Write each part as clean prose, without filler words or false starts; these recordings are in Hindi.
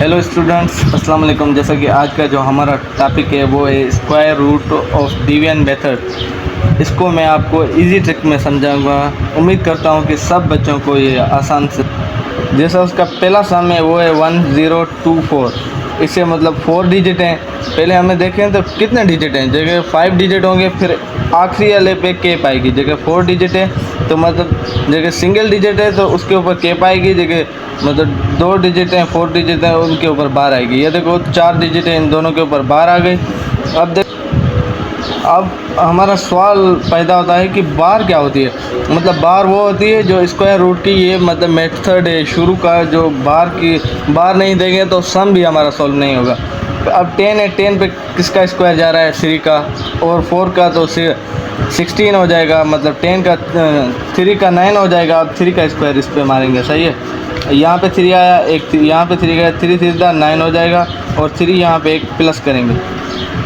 हेलो स्टूडेंट्स, अस्सलाम वालेकुम। जैसा कि आज का जो हमारा टॉपिक है वो है square root of division method. इसको मैं आपको इजी ट्रिक में समझाऊंगा। उम्मीद करता हूँ कि सब बच्चों को ये आसान से, जैसा उसका पहला सम है वो है 1024। इससे मतलब 4 डिजिट हैं। पहले हमें देखें तो कितने डिजिट हैं, जगह 5 डिजिट होंगे, फिर आखिरी वाले पे केप आएगी। जगह 4 डिजिट है तो मतलब जगह सिंगल डिजिट है तो उसके ऊपर केप आएगी। जगह मतलब 2 डिजिट हैं, 4 डिजिट हैं, उनके ऊपर बार आएगी। ये देखो 4 डिजिट है, इन दोनों के ऊपर बार आ गई। अब हमारा सवाल पैदा होता है कि बार क्या होती है। मतलब बार वो होती है जो स्क्वायर रूट की, ये मतलब मेथड है शुरू का। जो बार नहीं देंगे तो सम भी हमारा सॉल्व नहीं होगा। अब 10 है, 10 पे किसका स्क्वायर जा रहा है? 3 का, और 4 का तो 16 हो जाएगा। मतलब 10 का 3 का 9 हो जाएगा। अब 3 का स्क्वायर इस पर मारेंगे, सही है। यहाँ पे 3 आया, एक यहाँ पे 3 गया, 3 3 9 हो जाएगा, और 3 यहाँ पे एक प्लस करेंगे।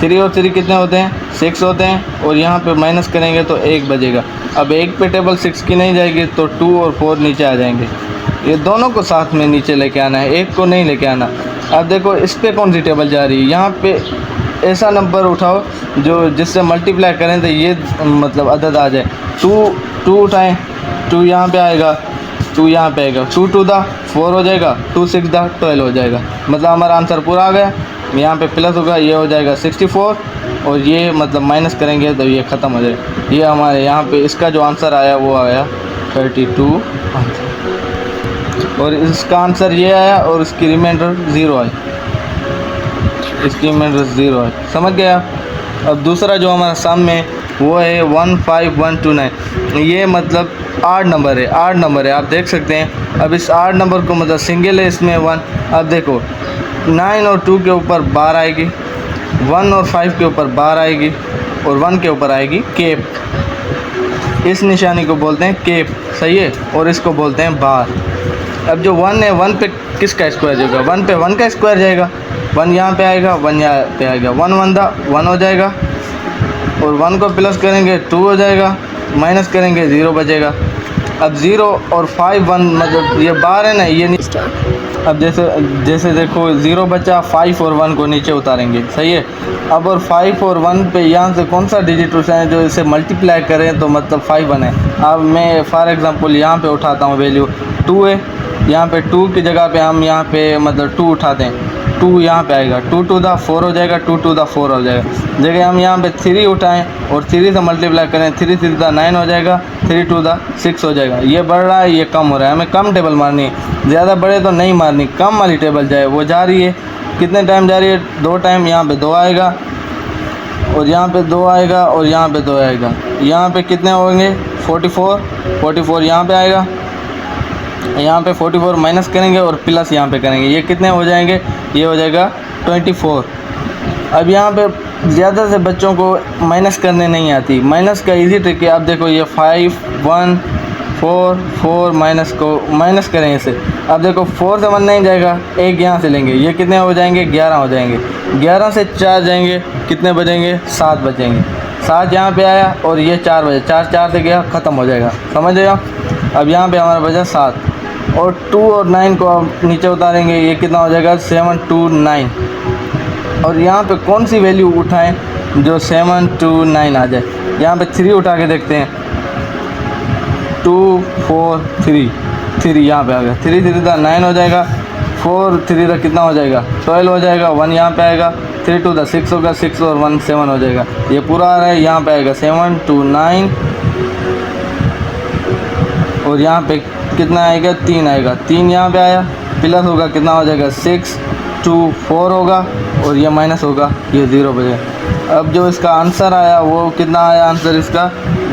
3 और 3 कितने होते हैं? 6 होते हैं, और यहाँ पे माइनस करेंगे तो 1 बचेगा। अब 1 पे टेबल 6 की नहीं जाएगी तो 2 और 4 नीचे आ जाएंगे। ये दोनों को साथ में नीचे लेके आना है, एक को नहीं लेके आना। अब देखो इस पर कौन सी टेबल जा रही है। यहाँ पे ऐसा नंबर उठाओ जो जिससे मल्टीप्लाई करें तो ये मतलब अदद आ जाए। 2 उठाएँ, 2 यहाँ पे आएगा, 2 यहाँ पे आएगा, 2 2 दा 4 हो जाएगा, 2 6 दा 12 हो जाएगा। मतलब हमारा आंसर पूरा आ गया। यहाँ पे प्लस होगा, ये हो जाएगा 64, और ये मतलब माइनस करेंगे तो ये ख़त्म हो जाएगा। ये हमारे यहाँ पे इसका जो आंसर आया वो आया 32 आंसर, और इसका आंसर ये आया, और इसकी रिमाइंडर 0 आई। इसकी रिमाइंडर 0 आई, समझ गया। अब दूसरा जो हमारा सम है वो है 15129। ये मतलब 8 नंबर है, 8 नंबर है, आप देख सकते हैं। अब इस 8 नंबर को मतलब सिंगल है, इसमें 1। अब देखो 9 और 2 के ऊपर बार आएगी, 1 और 5 के ऊपर बार आएगी, और 1 के ऊपर आएगी केप। इस निशानी को बोलते हैं केप, सही है, और इसको बोलते हैं बार। अब जो 1 है, 1 पे किसका स्क्वायर जाएगा? 1 पे 1 का स्क्वायर जाएगा। 1 यहाँ पे आएगा, 1 यहाँ पे आएगा, 1 1 दा 1 हो जाएगा, और 1 को प्लस करेंगे 2 हो जाएगा, माइनस करेंगे 0 बचेगा। अब 0 और 5 1 मतलब ये बार है ना, ये नहीं। अब जैसे देखो 0 बचा, 5 और 1 को नीचे उतारेंगे, सही है। अब और 5 और 1 पे यहाँ से कौन सा डिजिट उठाएं जो इसे मल्टीप्लाई करें तो मतलब 5 बने। अब मैं फॉर एग्जांपल यहाँ पे उठाता हूँ, वैल्यू 2 है, यहाँ पे 2 की जगह पे हम यहाँ पे मतलब 2 उठाते हैं। 2 यहाँ पे आएगा, 2 2 दा 4 हो जाएगा, 2 2 दा 4 हो जाएगा। जगह हम यहाँ पे 3 उठाएं और 3 से मल्टीप्लाई करें, 3 3 दा 9 हो जाएगा, 3 2 दा 6 हो जाएगा। ये बढ़ रहा है, ये कम हो रहा है। हमें कम टेबल मारनी है, ज़्यादा बड़े तो नहीं मारनी, कम वाली टेबल जाए वो जा रही है। कितने टाइम जा रही है? 2 टाइम। यहाँ पे 2 आएगा, और यहाँ पे 2 आएगा, और यहाँ पे 2 आएगा। यहाँ पे कितने होंगे? 44 यहाँ पे आएगा। यहाँ पे 44 माइनस करेंगे और प्लस यहाँ पे करेंगे, ये कितने हो जाएंगे? ये हो जाएगा 24। अब यहाँ पे ज़्यादा से बच्चों को माइनस करने नहीं आती। माइनस का इजी ट्रिक है। आप देखो ये 5 1 4 4 माइनस को माइनस करें इसे। अब देखो 4 से 1 नहीं जाएगा, 1 यहाँ से लेंगे, ये कितने हो जाएंगे? 11 हो जाएंगे। 11 से 4 जाएंगे, कितने बचेंगे? 7 बचेंगे। 7 यहाँ पे आया, और ये 4 बजे, 4 से गया, ख़त्म हो जाएगा, समझ गया। अब यहाँ पे हमारा बचा 7, और 2 और 9 को आप नीचे उतारेंगे, ये कितना हो जाएगा? 7 2 9। और यहाँ पे कौन सी वैल्यू उठाएं जो 7 2 9 आ जाए? यहाँ पे 3 उठा के देखते हैं। 2 4 3 यहाँ पे आ गया, 3 3 दा 9 हो जाएगा, 4 3 दा कितना हो जाएगा? 12 हो जाएगा। 1 यहाँ पे आएगा, 3 2 दा 6 होगा, 6 और 1 7 हो जाएगा। ये पूरा आ रहा है, यहाँ पे आएगा 7 2 9, और यहाँ पे कितना आएगा? 3 आएगा। 3 यहाँ पे आया, प्लस होगा, कितना हो जाएगा? 6 2 4 होगा, और ये माइनस होगा, ये 0 बचेगा। अब जो इसका आंसर आया वो कितना आया? आंसर इसका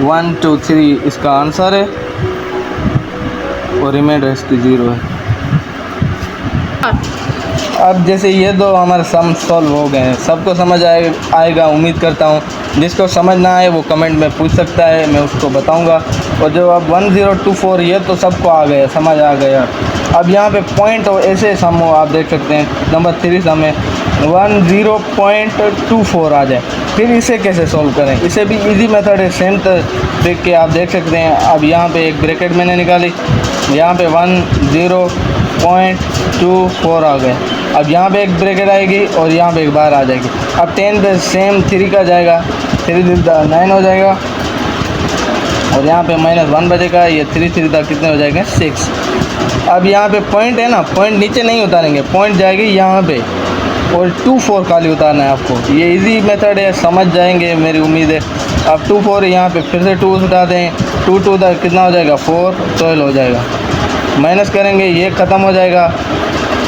1 2 3 इसका आंसर है, और रिमाइंडर इसकी 0 है। अब जैसे ये दो हमारे सम सॉल्व हो गए हैं, सबको समझ आएगा उम्मीद करता हूँ। जिसको समझ ना आए वो कमेंट में पूछ सकता है, मैं उसको बताऊंगा। और जो अब 1024 ये तो सबको आ गया, समझ आ गया। अब यहाँ पे पॉइंट और ऐसे सम हो, आप देख सकते हैं नंबर 3 सम है 10.24 आ जाए, फिर इसे कैसे सॉल्व करें? इसे भी इजी मेथड है, सेम ट्रिक के आप देख सकते हैं। अब यहाँ पे एक ब्रैकेट मैंने निकाली, यहाँ पे 10.24 आ गए। अब यहाँ पे एक ब्रैकेट आएगी और यहाँ पे एक बार आ जाएगी। अब 10 पे सेम 3 का जाएगा, 3 9 हो जाएगा और यहाँ पे -1 बचेगा। ये 3 3 कितने हो जाएंगे 6। अब यहाँ पे पॉइंट है ना, पॉइंट नीचे नहीं उतारेंगे, पॉइंट जाएगी यहाँ पे और 2 4 खाली उतारना है आपको। ये इजी मेथड है, समझ जाएंगे मेरी उम्मीद है। अब 2 4 यहाँ पे फिर से 2 उठा दें, 2 2 कितना हो जाएगा 4 12 हो जाएगा। माइनस करेंगे, ये ख़त्म हो जाएगा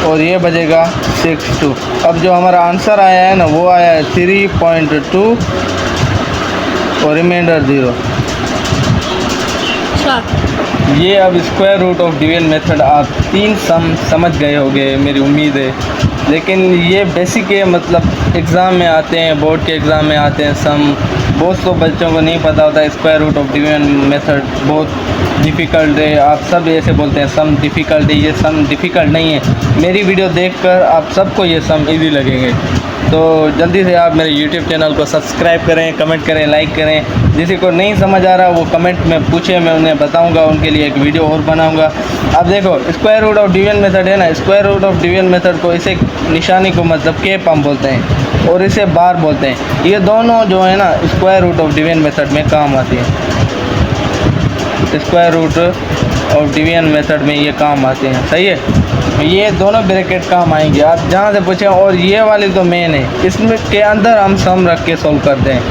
और ये बचेगा 6 2। अब जो हमारा आंसर आया है ना वो आया है 3.2 और रिमाइंडर 0। ये अब square root of division method आप 3 सम समझ गए होंगे मेरी उम्मीद है। लेकिन ये बेसिक है, मतलब एग्ज़ाम में आते हैं, बोर्ड के एग्ज़ाम में आते हैं सम। बहुत से बच्चों को नहीं पता होता है square root of division method बहुत डिफ़िकल्ट है। आप सब ऐसे बोलते हैं सम डिफ़िकल्ट है, ये सम डिफ़िकल्ट नहीं है। मेरी वीडियो देखकर आप सबको ये सम इजी लगेंगे। तो जल्दी से आप मेरे YouTube चैनल को सब्सक्राइब करें, कमेंट करें, लाइक करें। जिसी को नहीं समझ आ रहा वो कमेंट में पूछे, मैं उन्हें बताऊंगा, उनके लिए एक वीडियो और बनाऊंगा। अब देखो square root of division method है ना, square root of division method को इसे निशानी को मतलब केप हम बोलते हैं और इसे बार बोलते हैं। ये दोनों जो है ना square root of division method में काम आती है। Square root of division method में ये काम आते हैं, सही है। ये दोनों ब्रैकेट काम आएंगे, आप जहाँ से पूछें। और ये वाली तो मेन है, इसमें के अंदर हम सम रख के सॉल्व करते हैं।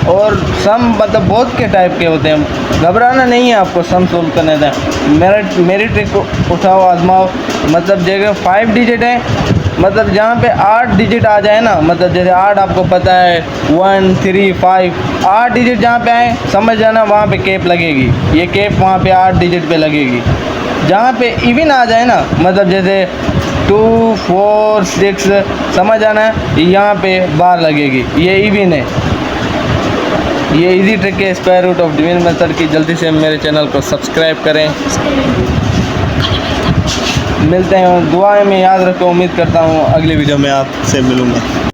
और सम मतलब बहुत के टाइप के होते हैं, घबराना नहीं है आपको सम सोल्व करने दें। मेरी ट्रिक उठाओ, आजमाओ। मतलब जगह 5 डिजिट है, मतलब जहाँ पे 8 डिजिट आ जाए ना, मतलब जैसे 8 आपको पता है 1 3 5, 8 डिजिट जहाँ पे आए समझ जाना वहाँ पे केप लगेगी। ये केप वहाँ पे 8 डिजिट पे लगेगी। जहाँ पे इवन आ जाए ना, मतलब जैसे 2 4 6 समझ आना है, यहाँ पे बार लगेगी। ये इवन है। ये इजी ट्रिक है square root of division method की। जल्दी से मेरे चैनल को सब्सक्राइब करें। मिलते हैं दुआ में, याद रखो। उम्मीद करता हूँ अगली वीडियो में आपसे मिलूँगा।